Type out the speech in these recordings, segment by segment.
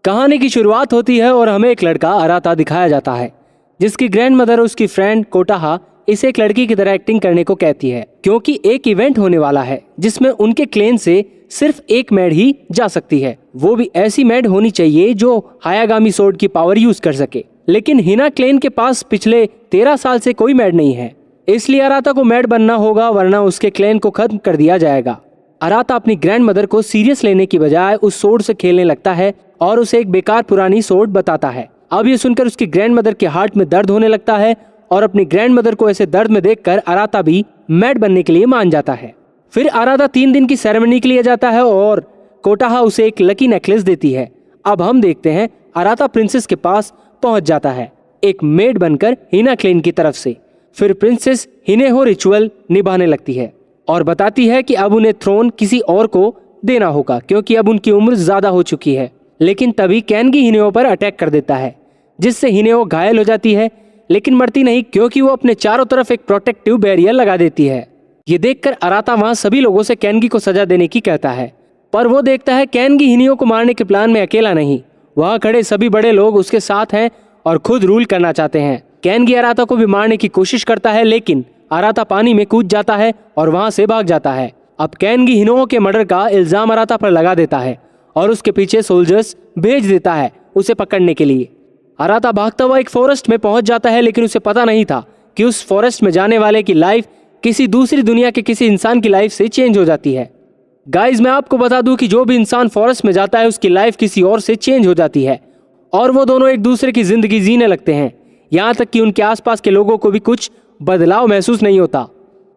कहानी की शुरुआत होती है और हमें एक लड़का अराता दिखाया जाता है, जिसकी ग्रैंड मदर उसकी फ्रेंड कोटाहा इसे एक लड़की की तरह एक्टिंग करने को कहती है, क्योंकि एक इवेंट होने वाला है जिसमें उनके क्लेन से सिर्फ एक मेड ही जा सकती है। वो भी ऐसी मेड होनी चाहिए जो हायागामी सोर्ड की पावर यूज कर सके। लेकिन हिना क्लेन के पास पिछले 13 साल से कोई मेड नहीं है, इसलिए अराता को मेड बनना होगा, वरना उसके क्लेन को खत्म कर दिया जाएगा। अराता अपनी ग्रैंड मदर को सीरियस लेने की बजाय उस सोर्ड से खेलने लगता है और उसे एक बेकार पुरानी सोर्ड बताता है। अब ये सुनकर उसकी ग्रैंड मदर के हार्ट में दर्द होने लगता है और अपनी ग्रैंड मदर को ऐसे दर्द में देखकर अराता भी मेड बनने के लिए मान जाता है। फिर अराता 3 दिन की सेरेमनी के लिए जाता है और कोटाहा उसे एक लकी नेकलेस देती है। अब हम देखते हैं अराता प्रिंसेस के पास पहुंच जाता है, एक मेड बनकर हिना क्लेन की तरफ से। फिर प्रिंसेस हिनेहो रिचुअल निभाने लगती है और बताती है कि अब उन्हें थ्रोन किसी और को देना होगा, क्योंकि अब उनकी उम्र ज्यादा हो चुकी है। लेकिन तभी कैनगी हिनेहो पर अटैक कर देता है, जिससे हिनेहो घायल हो जाती है, लेकिन मरती नहीं, क्योंकि वो अपने चारों तरफ एक प्रोटेक्टिव बैरियर लगा देती है। ये देखकर अराता वहां सभी लोगों से कैनगी को सजा देने की कहता है, पर वो देखता है कैनगी हिनेहो को मारने के प्लान में अकेला नहीं, वहां खड़े सभी बड़े लोग उसके साथ हैं और खुद रूल करना चाहते हैं। कैनगी अराता को भी मारने की कोशिश करता है, लेकिन अराता पानी में कूद जाता है और वहां से भाग जाता है। अब कैनगी हिनेहो के मर्डर का इल्जाम अराता पर लगा देता है और उसके पीछे सोल्जर्स भेज देता है उसे पकड़ने के लिए। अराता भागता हुआ एक फॉरेस्ट में पहुंच जाता है, लेकिन उसे पता नहीं था कि उस फॉरेस्ट में जाने वाले की लाइफ किसी दूसरी दुनिया के किसी इंसान की लाइफ से चेंज हो जाती है। गाइज, मैं आपको बता दूं कि जो भी इंसान फॉरेस्ट में जाता है उसकी लाइफ किसी और से चेंज हो जाती है और वो दोनों एक दूसरे की जिंदगी जीने लगते हैं, यहाँ तक कि उनके आसपास के लोगों को भी कुछ बदलाव महसूस नहीं होता।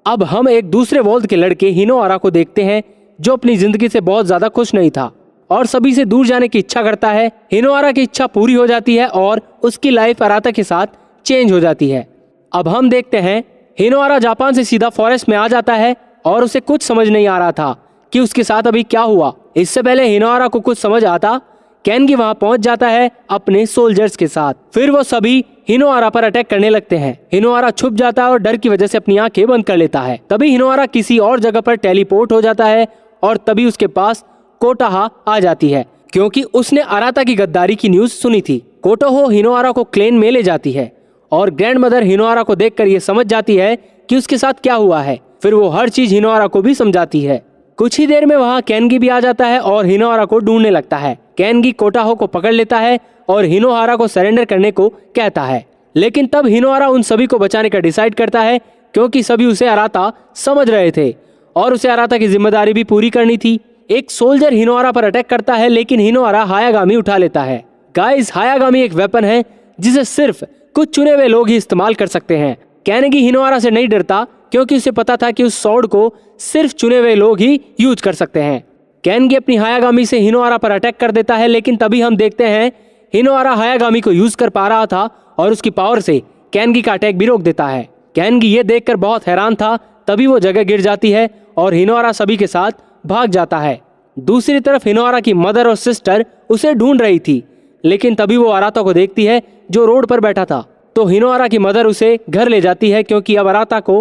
अब हम एक दूसरे वर्ल्ड के लड़के हिनोआरा को देखते हैं, जो अपनी जिंदगी से बहुत ज्यादा खुश नहीं था और सभी से दूर जाने की इच्छा करता है। हिनोआरा की इच्छा पूरी हो जाती है और उसकी लाइफ अराता के साथ चेंज हो जाती है। अब हम देखते हैं हिनोआरा जापान से सीधा फॉरेस्ट में आ जाता है और उसे कुछ समझ नहीं आ रहा था कि उसके साथ अभी क्या हुआ। इससे पहले हिनोआरा को कुछ समझ आता, कैनगी वहां पहुंच जाता है अपने सोल्जर्स के साथ। फिर वो सभी हिनोआरा पर अटैक करने लगते हैं। हिनोआरा छुप जाता है और डर की वजह से अपनी आंखें बंद कर लेता है। तभी हिनोआरा किसी और जगह पर टेलीपोर्ट हो जाता है और तभी उसके पास कोटाहा आ जाती है, क्योंकि उसने अराता की गद्दारी की न्यूज सुनी थी। कोटाहो हिनोआरा को क्लेन में ले जाती है और ग्रैंड मदर हिनोआरा को देखकर ये समझ जाती है कि उसके साथ क्या हुआ है। फिर वो हर चीज हिनोआरा को भी समझाती है। कुछ ही देर में वहाँ कैनगी भी आ जाता है और हिनोआरा को ढूंढने लगता है। कैनगी कोटाहो को पकड़ लेता है और हिनोआरा को सरेंडर करने को कहता है, लेकिन तब हिनोआरा उन सभी को बचाने का डिसाइड करता है, क्योंकि सभी उसे अराता समझ रहे थे और उसे अराता की जिम्मेदारी भी पूरी करनी थी। एक सोल्जर हिनोआरा पर अटैक करता है, लेकिन हिनोआरा हायागामी उठा लेता है। गाइस, हायागामी एक वेपन है जिसे सिर्फ कुछ चुने हुए लोग ही इस्तेमाल कर सकते हैं। कैनगी हिनोआरा से नहीं डरता, क्योंकि उसे पता था कि उस स्वॉर्ड को सिर्फ चुने हुए लोग ही यूज कर सकते हैं। कैनगी अपनी हायागामी से हिनोआरा पर अटैक कर देता है, लेकिन तभी हम देखते हैं हिनोआरा हायागामी को यूज कर पा रहा था और उसकी पावर से कैनगी का अटैक भी रोक देता है। कैनगी ये देखकर बहुत हैरान था। तभी वो जगह गिर जाती है और हिनोआरा सभी के साथ भाग जाता है। दूसरी तरफ हिनोआरा की मदर और सिस्टर उसे ढूंढ रही थी, लेकिन तभी वो अराता को देखती है जो रोड पर बैठा था। तो हिनोआरा की मदर उसे घर ले जाती है, क्योंकि अब अराता को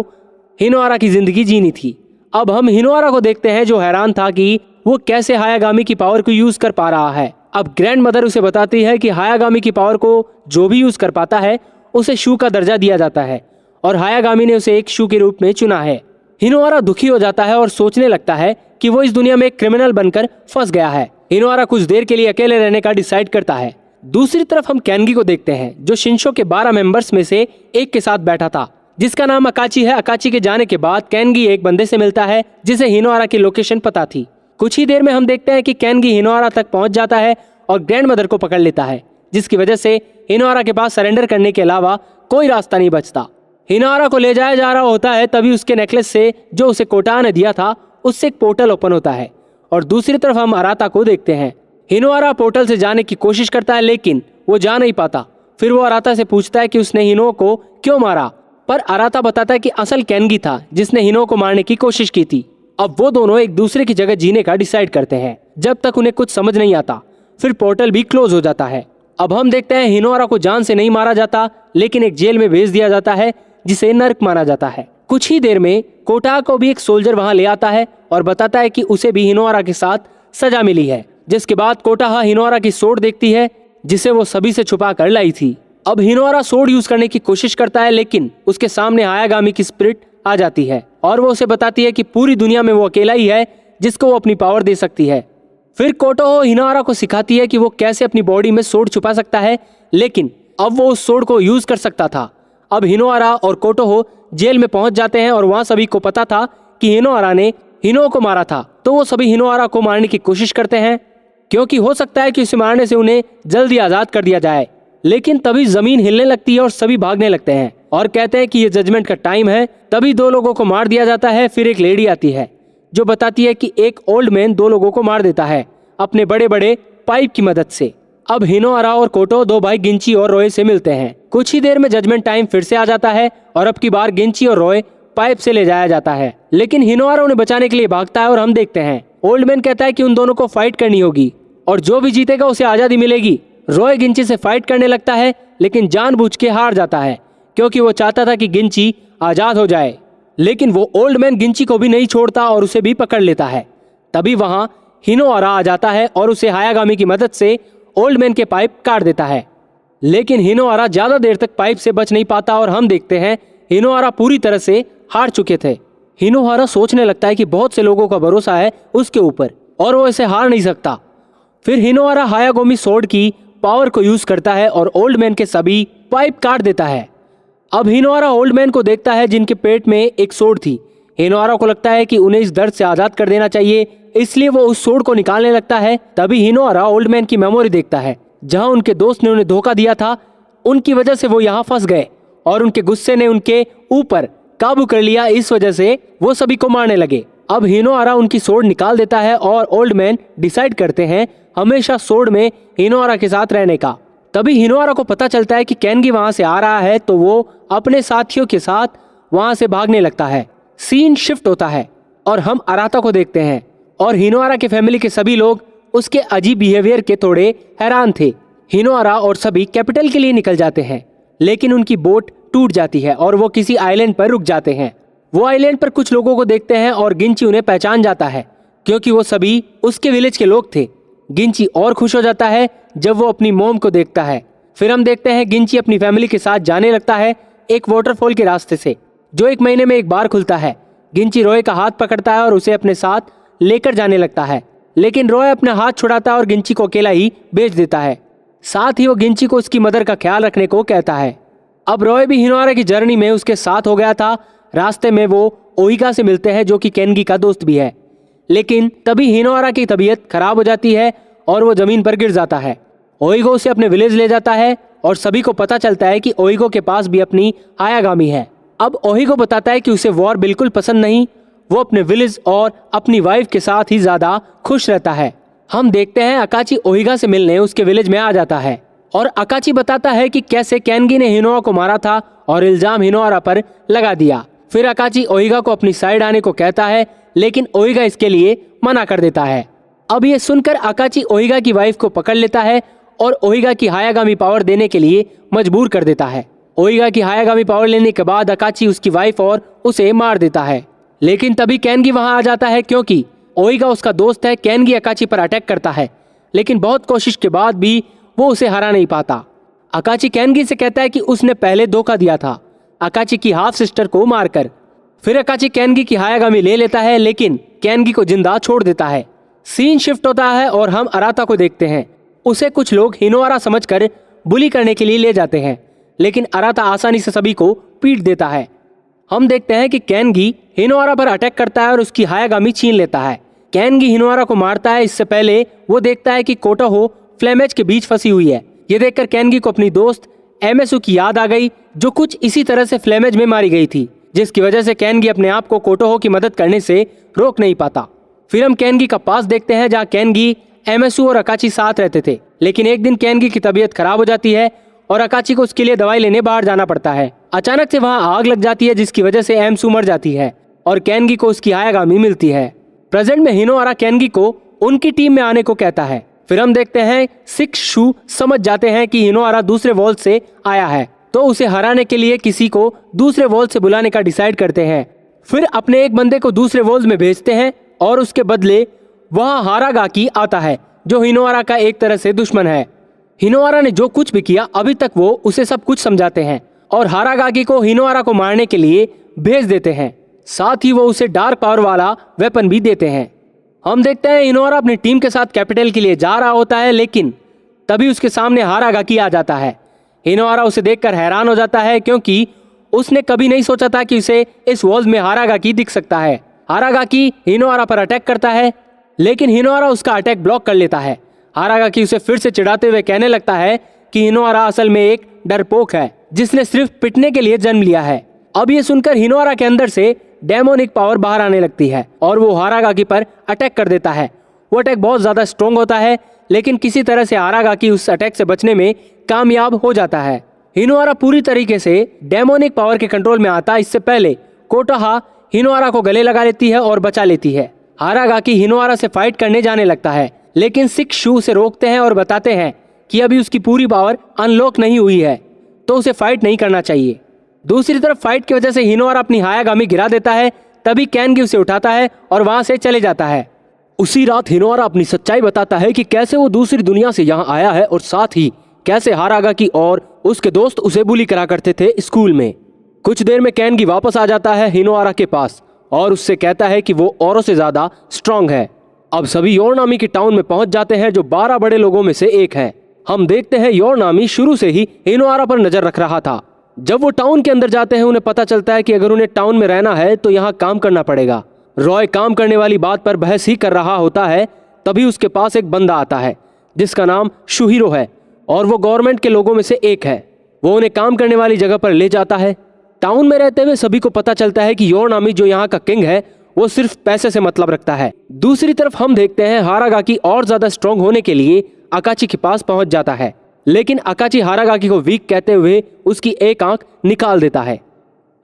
हिनोआरा की जिंदगी जीनी थी। अब हम हिनोआरा को देखते हैं जो हैरान था कि वो कैसे हायागामी की पावर को यूज कर पा रहा है। अब ग्रैंड मदर उसे बताती है कि हायागामी की पावर को जो भी यूज कर पाता है उसे शू का दर्जा दिया जाता है और हायागामी ने उसे एक शू के रूप में चुना है। हिनोआरा दुखी हो जाता है और सोचने लगता है कि वो इस दुनिया में एक क्रिमिनल बनकर फंस गया है। हिनोआरा कुछ देर के लिए अकेले रहने का डिसाइड करता है। दूसरी तरफ हम कैनगी को देखते हैं, जो शिंशो के 12 मेंबर्स में से एक के साथ बैठा था, जिसका नाम अकाची है। अकाची के जाने के बाद कैनगी एक बंदे से मिलता है जिसे हिनोआरा की लोकेशन पता थी। कुछ ही देर में हम देखते हैं कि कैनगी हिनोआरा तक पहुंच जाता है और ग्रैंड मदर को पकड़ लेता है, जिसकी वजह से हिनोआरा के पास सरेंडर करने के अलावा कोई रास्ता नहीं बचता। हिनोआरा को ले जाया जा रहा होता है, तभी उसके नेकलेस से जो उसे कोटाहा ने दिया था उससे एक पोर्टल ओपन होता है और दूसरी तरफ हम अराता को देखते हैं। हिनोआरा पोर्टल से जाने की कोशिश करता है, लेकिन वो जा नहीं पाता। फिर वो अराता से पूछता है कि उसने हिनो को क्यों मारा, पर अराता बताता है कि असल कैनगी था जिसने हिनो को मारने की कोशिश की थी। अब वो दोनों एक दूसरे की जगह जीने का डिसाइड करते हैं, जब तक उन्हें कुछ समझ नहीं आता। फिर पोर्टल भी क्लोज हो जाता है। अब हम देखते हैं हिनोआरा को जान से नहीं मारा जाता, लेकिन एक जेल में भेज दिया जाता है जिसे नर्क माना जाता है। कुछ ही देर में कोटाहा को भी एक सोल्जर वहां ले आता है और बताता है कि उसे भी हिनोआरा के साथ सजा मिली है। जिसके बाद कोटाहा हिनोआरा की सोड देखती है जिसे वो सभी से छुपा कर लाई थी। अब हिनोआरा सोड यूज करने की कोशिश करता है, लेकिन उसके सामने हायागामी की स्पिरिट आ जाती है और वो उसे बताती है कि पूरी दुनिया में वो अकेला ही है जिसको वो अपनी पावर दे सकती है। फिर कोटोहो हिनोआरा को सिखाती है कि वो कैसे अपनी बॉडी में सोड छुपा सकता है, लेकिन अब वो उस सोड को यूज कर सकता था। अब हिनोआरा और कोटोहो जेल में पहुंच जाते हैं और वहां सभी को पता था कि हिनोआरा ने हिनो को मारा था, तो वो सभी हिनोआरा को मारने की कोशिश करते हैं क्योंकि हो सकता है कि उसे मारने से उन्हें जल्दी आजाद कर दिया जाए। लेकिन तभी जमीन हिलने लगती है और सभी भागने लगते हैं और कहते हैं कि ये जजमेंट का टाइम है। तभी 2 लोगों को मार दिया जाता है। फिर एक लेडी आती है जो बताती है कि एक ओल्ड मैन 2 लोगों को मार देता है अपने बड़े बड़े पाइप की मदद से। अब हिनोआरा और कोटो 2 भाई गिंची और रोय से मिलते हैं। कुछ ही देर में जजमेंट टाइम फिर से आ जाता है और अब की बार गिंची और रोय पाइप से ले जाया जाता है, लेकिन हिनोआरा उन्हें बचाने के लिए भागता है और हम देखते हैं ओल्ड मैन कहता है कि उन दोनों को फाइट करनी होगी और जो भी जीतेगा उसे आजादी मिलेगी। रॉय गिंची से फाइट करने लगता है, लेकिन जानबूझ के हार जाता है क्योंकि वो चाहता था कि गिंची आजाद हो जाए। लेकिन वो ओल्ड मैन गिंची को भी नहीं छोड़ता और उसे भी पकड़ लेता है। तभी वहां हिनोआरा आ जाता है और उसे हायागामी की मदद से ओल्ड मैन के पाइप काट देता है, लेकिन हिनोआरा ज्यादा देर तक पाइप से बच नहीं पाता और हम देखते हैं हिनोआरा पूरी तरह से हार चुके थे। हिनोआरा सोचने लगता है कि बहुत से लोगों का भरोसा है उसके ऊपर और वो इसे हार नहीं सकता। फिर हिनोआरा हायागामी सोर्ड की पावर को यूज करता है और ओल्ड मैन के सभी पाइप काट देता है। अब हिनोआरा ओल्ड मैन को देखता है जिनके पेट में एक सोर्ड थी। हिनोआरा को लगता है कि उन्हें इस दर्द से आजाद कर देना चाहिए, इसलिए वो उस सोर्ड को निकालने लगता है। तभी हिनोआरा ओल्ड मैन की मेमोरी देखता है जहां उनके दोस्त ने उन्हें धोखा दिया था, उनकी वजह से वो यहाँ फंस गए और उनके गुस्से ने उनके ऊपर काबू कर लिया। इस वजह से वो सभी को मारने लगे। अब हिनोआरा उनकी सोर्ड निकाल देता है और ओल्ड मैन डिसाइड करते हैं हमेशा सोर्ड में हिनोआरा के साथ रहने का। तभी हिनोआरा को पता चलता है कि कैनगी वहां से आ रहा है, तो वो अपने साथियों के साथ वहां से भागने लगता है। सीन शिफ्ट होता है और हम अराता को देखते हैं और हिनोआरा के फैमिली के सभी लोग उसके अजीब बिहेवियर के थोड़े हैरान थे। हिनोआरा और सभी कैपिटल के लिए निकल जाते हैं, लेकिन उनकी बोट टूट जाती है और वो किसी आइलैंड पर रुक जाते हैं। वो आइलैंड पर कुछ लोगों को देखते हैं और गिंची उन्हें पहचान जाता है क्योंकि वो सभी उसके विलेज के लोग थे। गिंची और खुश हो जाता है जब वो अपनी मोम को देखता है। फिर हम देखते हैं गिंची अपनी फैमिली के साथ जाने लगता है एक वाटरफॉल के रास्ते से जो 1 महीने में एक बार खुलता है। गिंची रॉय का हाथ पकड़ता है और उसे अपने साथ लेकर जाने लगता है, लेकिन रॉय अपना हाथ छुड़ाता है और गिंची को अकेला ही भेज देता है। साथ ही वो गिंची को उसकी मदर का ख्याल रखने को कहता है। अब रॉय भी हिनोआरा की जर्नी में उसके साथ हो गया था। रास्ते में वो ओहिगा से मिलते हैं जो कि कैनगी का दोस्त भी है, लेकिन तभी हिनोआरा की तबीयत खराब हो जाती है और वो जमीन पर गिर जाता है। ओहिगो उसे अपने विलेज ले जाता है और सभी को पता चलता है कि ओहिगो के पास भी अपनी हायागामी है। अब ओहिगो बताता है कि उसे वॉर बिल्कुल पसंद नहीं, वो अपने विलेज और अपनी वाइफ के साथ ही ज्यादा खुश रहता है। हम देखते हैं अकाची ओहिगा से मिलने उसके विलेज में आ जाता है और अकाची बताता है कि कैसे कैनगी ने हिनोआ को मारा था और इल्जाम हिनोआरा पर लगा दिया। फिर अकाची ओहिगा को अपनी साइड आने को कहता है, लेकिन ओहिगा इसके लिए मना कर देता है। अब ये सुनकर अकाची ओहिगा की वाइफ को पकड़ लेता है और ओहिगा की हायागामी पावर देने के लिए मजबूर कर देता है। ओहिगा की हायागामी पावर लेने के बाद अकाची उसकी वाइफ और उसे मार देता है, लेकिन तभी कैनगी वहां आ जाता है क्योंकि ओहिगा उसका दोस्त है। कैनगी अकाची पर अटैक करता है, लेकिन बहुत कोशिश के बाद भी वो उसे हरा नहीं पाता। अकाची कैनगी से कहता है कि उसने पहले धोखा दिया था अकाची की हाफ सिस्टर को मारकर। फिर अकाची कैनगी की हायागामी ले लेता है, लेकिन कैनगी को जिंदा छोड़ देता है। सीन शिफ्ट होता है और हम अराता को देखते हैं। उसे कुछ लोग हिनोआरा समझकर बुली करने के लिए ले जाते हैं, लेकिन अराता आसानी से सभी को पीट देता है। हम देखते हैं कि कैनगी हिनोआरा पर अटैक करता है और उसकी हायागामी छीन लेता है। कैनगी हिनोआरा को मारता है, इससे पहले वो देखता है कि कोटाहो फ्लेमेज के बीच फंसी हुई है। ये देखकर कैनगी को अपनी दोस्त एमएसयू की याद आ गई जो कुछ इसी तरह से फ्लेमेज में मारी गई थी, जिसकी वजह से कैनगी अपने आप को कोटाहो की मदद करने से रोक नहीं पाता। फिर हम कैनगी का पास देखते हैं जहाँ कैनगी एमएसयू और अकाची साथ रहते थे, लेकिन एक दिन कैनगी की तबीयत खराब हो जाती है और अकाची को उसके लिए दवाई लेने बाहर जाना पड़ता है। अचानक से वहाँ आग लग जाती है, जिसकी वजह से एमएसयू मर जाती है और कैनगी को उसकी हायागामी मिलती है। प्रेजेंट में हिनोआरा कैनगी को उनकी टीम में आने को कहता है। फिर हम देखते हैं 6 शू समझ जाते हैं कि हिनोआरा दूसरे वॉल से आया है, तो उसे हराने के लिए किसी को दूसरे वॉल से बुलाने का डिसाइड करते हैं। फिर अपने एक बंदे को दूसरे वॉल्स में भेजते हैं और उसके बदले वहाँ हारागाकी आता है जो हिनोआरा का एक तरह से दुश्मन है। हिनोआरा ने जो कुछ भी किया अभी तक वो उसे सब कुछ समझाते हैं और हारागाकी को हिनोआरा को मारने के लिए भेज देते हैं। साथ ही वो उसे डार्क पावर वाला वेपन भी देते हैं। हम देखते हैं हिनोआरा अपनी टीम के साथ कैपिटल के लिए जा रहा होता है, लेकिन तभी उसके सामने हारागाकी आ जाता है। हिनोआरा उसे देखकर हैरान हो जाता है क्योंकि उसने कभी नहीं सोचा था कि उसे इस वॉल्स में हारागाकी दिख सकता है। हारागाकी हिनोआरा पर अटैक करता है, लेकिन हिनोआरा उसका अटैक ब्लॉक कर लेता है। हारागाकी उसे फिर से चिढ़ाते हुए कहने लगता है कि हिनोआरा असल में एक डरपोक है जिसने सिर्फ पिटने के लिए जन्म लिया है। अब ये सुनकर हिनोआरा के अंदर से डेमोनिक पावर बाहर आने लगती है और वो हारागाकी पर अटैक कर देता है। वो अटैक बहुत ज्यादा स्ट्रॉन्ग होता है, लेकिन किसी तरह से हारागाकी उस अटैक से बचने में कामयाब हो जाता है। हिनोआरा पूरी तरीके से डेमोनिक पावर के कंट्रोल में आता इससे पहले कोटाहा हिनोआरा को गले लगा लेती है और बचा लेती है। हारागाकी हिनोआरा से फाइट करने जाने लगता है, लेकिन 6 शू उसे रोकते हैं और बताते हैं कि अभी उसकी पूरी पावर अनलॉक नहीं हुई है, तो उसे फाइट नहीं करना चाहिए। दूसरी तरफ फाइट की वजह से हिनोआरा अपनी हायागामी गिरा देता है, तभी कैनगी उसे उठाता है और वहां से चले जाता है। उसी रात हिनोआरा अपनी सच्चाई बताता है कि कैसे वो दूसरी दुनिया से यहाँ आया है और साथ ही कैसे हारागाकी और उसके दोस्त उसे बुली करा करते थे स्कूल में। कुछ देर में कैनगी वापस आ जाता है हिनोआरा के पास और उससे कहता है कि वो औरों से ज्यादा स्ट्रांग है। अब सभी योरनामी के टाउन में पहुंच जाते हैं जो 12 बड़े लोगों में से एक है। हम देखते हैं योरनामी शुरू से ही हिनोआरा पर नजर रख रहा था। जब वो टाउन के अंदर जाते हैं उन्हें पता चलता है कि अगर उन्हें टाउन में रहना है तो यहाँ काम करना पड़ेगा। रॉय काम करने वाली बात पर बहस ही कर रहा होता है, तभी उसके पास एक बंदा आता है जिसका नाम शुहिरो है और वो गवर्नमेंट के लोगों में से एक है। वो उन्हें काम करने वाली जगह पर ले जाता है। टाउन में रहते हुए सभी को पता चलता है कि योरनामी जो यहाँ का किंग है वो सिर्फ पैसे से मतलब रखता है। दूसरी तरफ हम देखते हैं हारागाकी और ज्यादा स्ट्रांग होने के लिए अकाची के पास पहुंच जाता है, लेकिन अकाची हारागाकी को वीक कहते हुए उसकी एक आंख निकाल देता है।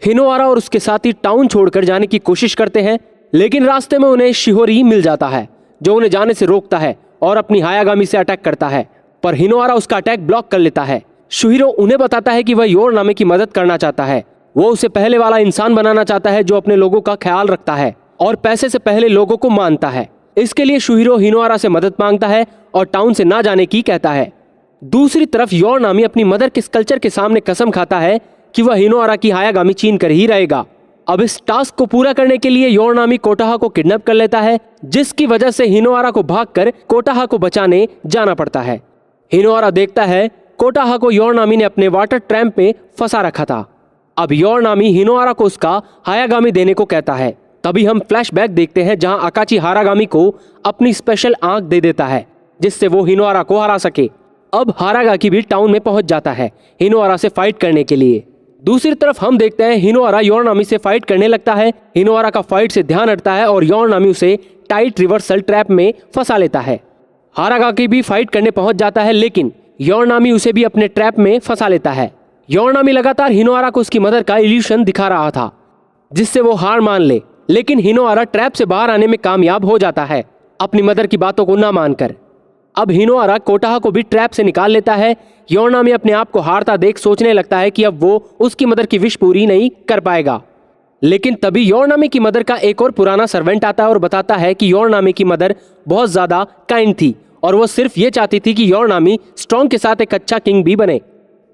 हिनोआरा और उसके साथी टाउन छोड़कर जाने की कोशिश करते हैं, लेकिन रास्ते में उन्हें शिहोरी मिल जाता है जो उन्हें जाने से रोकता है और अपनी हायागामी से अटैक करता है, पर हिनोआरा उसका अटैक ब्लॉक कर लेता है। शुहिरो उन्हें बताता है कि वह योरनामी की मदद करना चाहता है। वो उसे पहले वाला इंसान बनाना चाहता है जो अपने लोगों का ख्याल रखता है और पैसे से पहले लोगों को मानता है। इसके लिए शुहिरो हिनोआरा से मदद मांगता है और टाउन से ना जाने की कहता है। दूसरी तरफ योरनामी अपनी मदर के स्कल्पचर के सामने कसम खाता है कि वह हिनोआरा की हायागामी छीन कर ही रहेगा। अब इस टास्क को पूरा करने के लिए योरनामी कोटाहा को किडनैप कर लेता है, जिसकी वजह से हिनोआरा को भागकर कोटाहा को बचाने जाना पड़ता है। हिनोआरा देखता है कोटाहा को योरनामी ने अपने वाटर ट्रैम्प में फंसा रखा था। अब योरनामी हिनोआरा को उसका हायागामी देने को कहता है। तभी हम फ्लैशबैक देखते हैं जहां अकाची हारागामी को अपनी स्पेशल आंख दे देता है जिससे वो हिनोआरा को हरा सके। अब हारागाकी भी टाउन में पहुंच जाता है हिनोआरा से फाइट करने के लिए। दूसरी तरफ हम देखते हैं हिनोआरा योरनामी से फाइट करने लगता है। हिनोआरा का फाइट से ध्यान हटता है और योरनामी उसे टाइट रिवर्सल ट्रैप में फंसा लेता है। हारागाकी भी फाइट करने पहुंच जाता है, लेकिन योरनामी उसे भी अपने ट्रैप में फंसा लेता है। योरनामी लगातार हिनोआरा को उसकी मदर का इल्यूशन दिखा रहा था जिससे वो हार मान ले, लेकिन हिनोआरा ट्रैप से बाहर आने में कामयाब हो जाता है अपनी मदर की बातों को ना मानकर। अब हिनोआरा कोटाहा को भी ट्रैप से निकाल लेता है। योरनामी अपने आप को हारता देख सोचने लगता है कि अब वो उसकी मदर की विश पूरी नहीं कर पाएगा, लेकिन तभी योरनामी की मदर का एक और पुराना सर्वेंट आता है और बताता है कि योरनामी की मदर बहुत ज्यादा काइंड थी और वो सिर्फ ये चाहती थी कि योरनामी स्ट्रॉन्ग के साथ एक अच्छा किंग भी बने।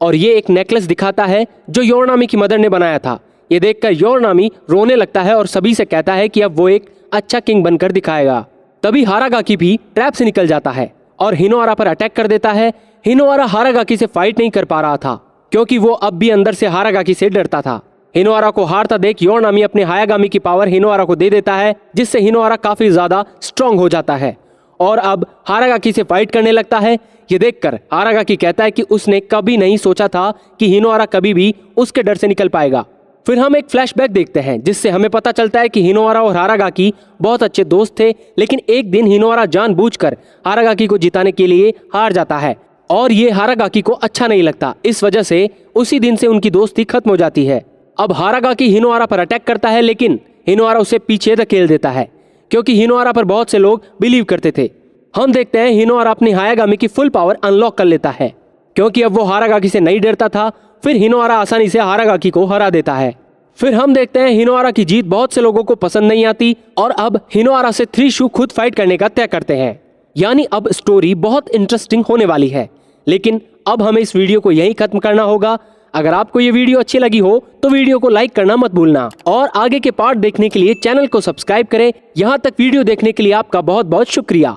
और ये एक नेकलेस दिखाता है जो योरनामी की मदर ने बनाया था। ये देखकर योरनामी रोने लगता है और सभी से कहता है कि अब वो एक अच्छा किंग बनकर दिखाएगा। तभी हारागाकी भी ट्रैप से निकल जाता है और हिनोआरा पर अटैक कर देता है। हिनोआरा हारागाकी से फाइट नहीं कर पा रहा था क्योंकि वो अब भी अंदर से हारागाकी से डरता था। हिनोआरा को हारता देख योरनामी अपने हायागामी की पावर हिनोआरा को दे देता है, जिससे हिनोआरा काफी ज्यादा स्ट्रांग हो जाता है और अब हारागाकी से फाइट करने लगता है। ये देखकर हारागाकी कहता है कि उसने कभी नहीं सोचा था कि हिनोआरा कभी भी उसके डर से निकल पाएगा। फिर हम एक फ्लैशबैक देखते हैं जिससे हमें पता चलता है कि हिनोआरा और हारागाकी बहुत अच्छे दोस्त थे, लेकिन एक दिन हिनोआरा जानबूझकर हारागाकी को जिताने के लिए हार जाता है और ये हारागाकी को अच्छा नहीं लगता। इस वजह से उसी दिन से उनकी दोस्ती खत्म हो जाती है। अब हारागाकी हिनोआरा पर अटैक करता है, लेकिन हिनोआरा उसे पीछे धकेल देता है क्योंकि हिनोआरा पर बहुत से लोग बिलीव करते थे। हम देखते हैं हिनोआरा अपनी हायागामी की फुल पावर अनलॉक कर लेता है क्योंकि अब वो हारागाकी से नहीं डरता था। फिर हिनोआरा आसानी से हारागाकी को हरा देता है। फिर हम देखते हैं हिनोआरा की जीत बहुत से लोगों को पसंद नहीं आती और अब हिनोआरा से 3 शू खुद फाइट करने का तय करते हैं। यानी अब स्टोरी बहुत इंटरेस्टिंग होने वाली है। लेकिन अब हमें इस वीडियो को यहीं खत्म करना होगा। अगर आपको ये वीडियो अच्छी लगी हो तो वीडियो को लाइक करना मत भूलना और आगे के पार्ट देखने के लिए चैनल को सब्सक्राइब करें। यहाँ तक वीडियो देखने के लिए आपका बहुत बहुत शुक्रिया।